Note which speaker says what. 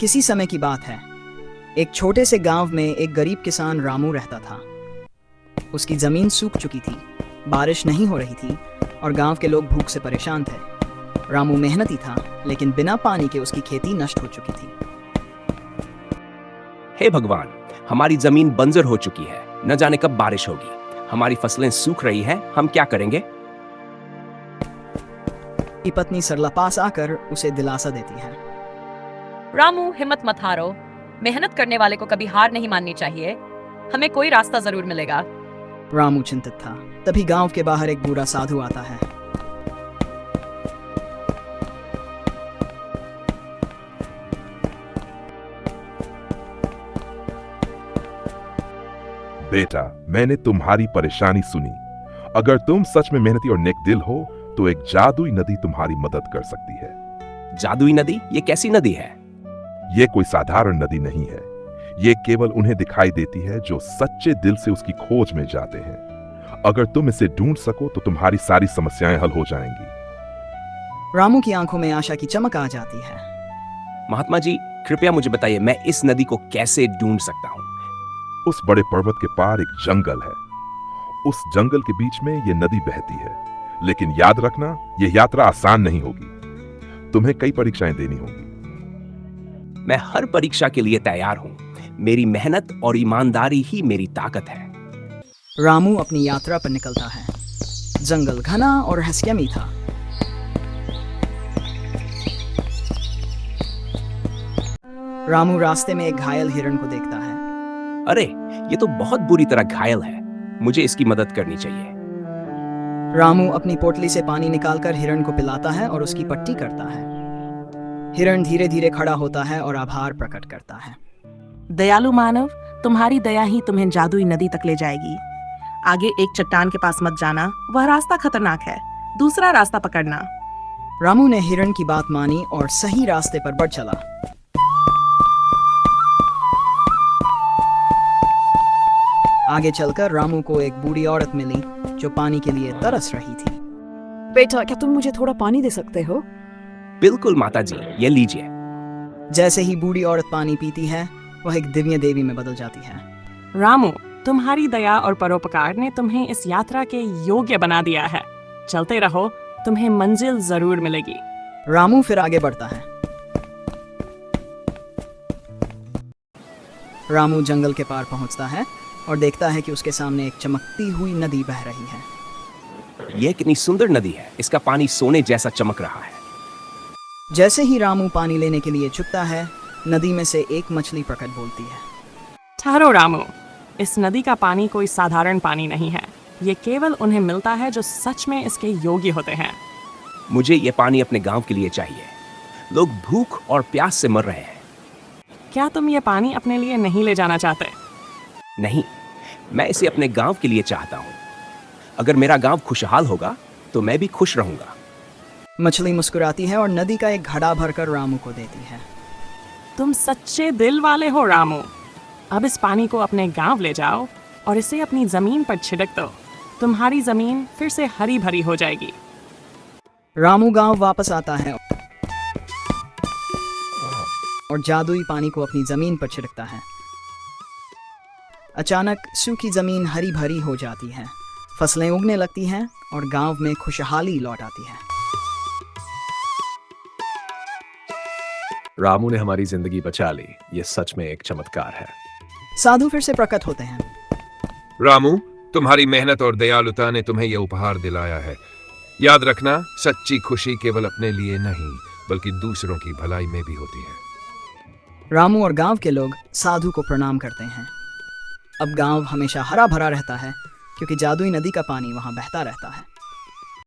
Speaker 1: किसी समय की बात है। एक छोटे से गांव में एक गरीब किसान रामू रहता था। उसकी जमीन सूख चुकी थी, बारिश नहीं हो रही थी और गांव के लोग भूख से परेशान थे। रामू मेहनती था, लेकिन बिना पानी के उसकी खेती नष्ट हो चुकी थी।
Speaker 2: हे भगवान, हमारी जमीन बंजर हो चुकी है, न जाने कब बारिश होगी। हमारी फसलें सूख रही हैं, हम क्या करेंगे?
Speaker 1: की पत्नी सरला पास आकर उसे दिलासा देती है।
Speaker 3: रामू, हिम्मत मत हारो। मेहनत करने वाले को कभी हार नहीं माननी चाहिए। हमें कोई रास्ता जरूर मिलेगा।
Speaker 1: रामू चिंतित था। तभी गांव के बाहर एक बूढ़ा साधु आता है।
Speaker 4: बेटा, मैंने तुम्हारी परेशानी सुनी। अगर तुम सच में मेहनती और नेक दिल हो तो एक जादुई नदी तुम्हारी मदद कर सकती है।
Speaker 2: जादुई नदी? ये कैसी नदी है?
Speaker 4: ये कोई साधारण नदी नहीं है। ये केवल उन्हें दिखाई देती है जो सच्चे दिल से उसकी खोज में जाते हैं। अगर तुम इसे ढूंढ सको तो तुम्हारी सारी समस्याएं हल हो जाएंगी।
Speaker 1: रामू की आंखों में आशा की चमक आ जाती है।
Speaker 2: महात्मा जी, कृपया मुझे बताइए, मैं इस नदी को कैसे ढूंढ सकता हूँ?
Speaker 4: उस बड़े पर्वत के पार एक जंगल है। उस जंगल के बीच में ये नदी बहती है। लेकिन याद रखना, यह यात्रा आसान नहीं होगी। तुम्हें कई परीक्षाएं देनी होंगी।
Speaker 2: मैं हर परीक्षा के लिए तैयार हूँ। मेरी मेहनत और ईमानदारी ही मेरी ताकत है।
Speaker 1: रामू अपनी यात्रा पर निकलता है। जंगल घना और रहस्यमयी था। रामू रास्ते में एक घायल हिरण को देखता है।
Speaker 2: अरे, ये तो बहुत बुरी तरह घायल है। मुझे इसकी मदद करनी चाहिए।
Speaker 1: रामू अपनी पोटली से पानी निकालकर हिरण को पिलाता है और उसकी पट्टी करता है। हिरण धीरे धीरे खड़ा होता है और आभार प्रकट करता है।
Speaker 5: दयालु मानव, तुम्हारी दया ही तुम्हें जादुई नदी तक ले जाएगी। आगे एक चट्टान के पास मत जाना, वह रास्ता खतरनाक है। दूसरा रास्ता पकड़ना।
Speaker 1: रामू ने हिरण की बात मानी और सही रास्ते पर बढ़ चला। आगे चलकर रामू को एक बूढ़ी औरत मिली जो पानी के लिए तरस रही थी।
Speaker 6: बेटा, क्या तुम मुझे थोड़ा पानी दे सकते हो?
Speaker 2: बिल्कुल माता जी, ये लीजिए।
Speaker 1: जैसे ही बूढ़ी औरत पानी पीती है, वह एक दिव्य देवी में बदल जाती है।
Speaker 5: रामू, तुम्हारी दया और परोपकार ने तुम्हें इस यात्रा के योग्य बना दिया है। चलते रहो, तुम्हें मंजिल जरूर मिलेगी।
Speaker 1: रामू फिर आगे बढ़ता है। रामू जंगल के पार पहुंचता है और देखता है कि उसके सामने एक चमकती हुई नदी बह रही है।
Speaker 2: यह कितनी सुंदर नदी है। इसका पानी सोने जैसा चमक रहा है।
Speaker 1: जैसे ही रामू पानी लेने के लिए झुकता है, नदी में से एक मछली प्रकट बोलती है।
Speaker 5: ठहरो रामू, इस नदी का पानी कोई साधारण पानी नहीं है। ये केवल उन्हें मिलता है जो सच में इसके योग्य होते हैं।
Speaker 2: मुझे ये पानी अपने गांव के लिए चाहिए। लोग भूख और प्यास से मर रहे हैं।
Speaker 5: क्या तुम ये पानी अपने लिए नहीं ले जाना चाहते?
Speaker 2: नहीं, मैं इसे अपने गांव के लिए चाहता हूँ। अगर मेरा गांव खुशहाल होगा तो मैं भी खुश रहूंगा।
Speaker 1: मछली मुस्कुराती है और नदी का एक घड़ा भरकर रामू को देती है।
Speaker 5: तुम सच्चे दिल वाले हो रामू। अब इस पानी को अपने गांव ले जाओ और इसे अपनी जमीन पर छिड़क दो। तुम्हारी जमीन फिर से हरी भरी हो जाएगी।
Speaker 1: रामू गांव वापस आता है और जादुई पानी को अपनी जमीन पर छिड़कता है। अचानक सूखी जमीन हरी भरी हो जाती है। फसलें उगने लगती हैं और गांव में खुशहाली लौट आती है।
Speaker 7: रामू ने हमारी जिंदगी बचा ली। ये सच में एक चमत्कार है।
Speaker 1: साधु फिर से प्रकट होते हैं।
Speaker 8: रामू, तुम्हारी मेहनत और दयालुता ने तुम्हें यह उपहार दिलाया है। याद रखना, सच्ची खुशी केवल अपने लिए नहीं बल्कि दूसरों की भलाई में भी होती है।
Speaker 1: रामू और गांव के लोग साधु को प्रणाम करते हैं। अब गांव हमेशा हरा भरा रहता है क्योंकि जादुई नदी का पानी वहां बहता रहता है।